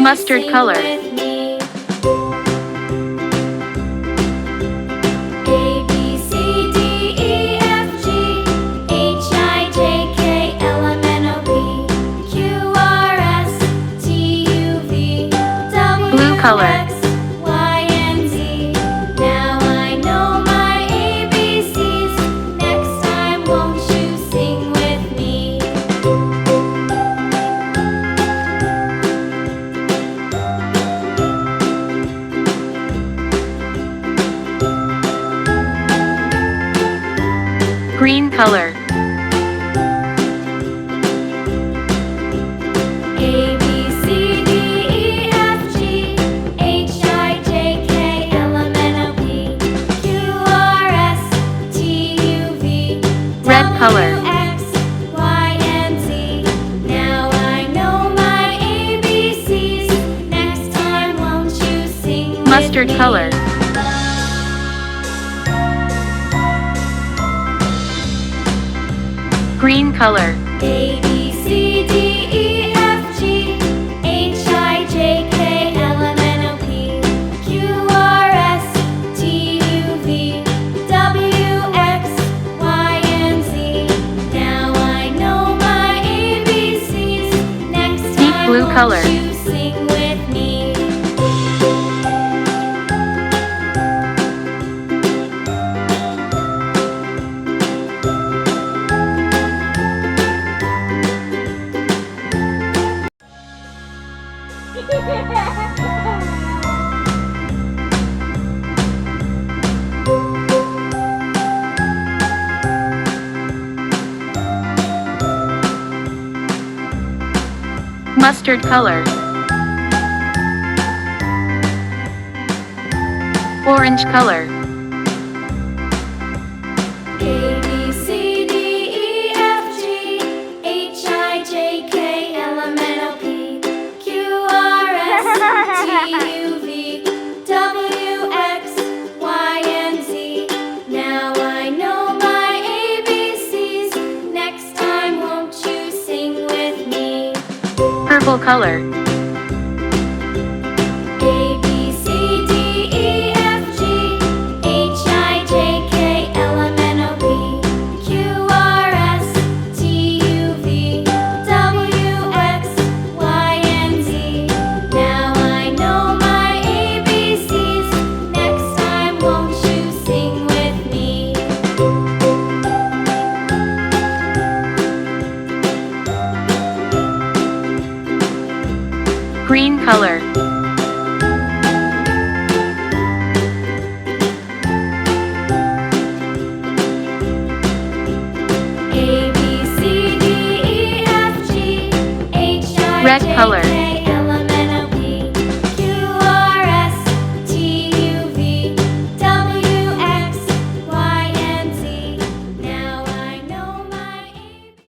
Mustard color. Blue color. Green color. A, B, C, D, E, F, G, H, I, J, K, L, M, N, O, P, Q, R, S, T, U, V, Red color. W, X, Y, and Z. Now I know my ABCs. Next time won't you sing with Mustard me? color. Green color. A, B, C, D, E, F, G, H, I, J, K, L, M, N, O, P, Q, R, S, T, U, V, W, X, Y, and Z. Now I know my ABCs. Next Deep time blue won't color. you sing with me? Mustard color. Orange color. A, B, C, D, E, F, G, H, I, J, K, L, M, N, O, P, Q, R, S, T, U, V, W, X, Y, and Z. Now I know my ABCs. Next time won't you sing with me? Purple color. A, B, C, D, E, F, G, H, I, J, K, L, M, N, O, P, Q, R, S, T, U, V, W, X, Y, and Z. Now I know my ABCs. Next time won't you sing with me? Green color. A, B, C, D, E, F, G, H, I, Red J, color.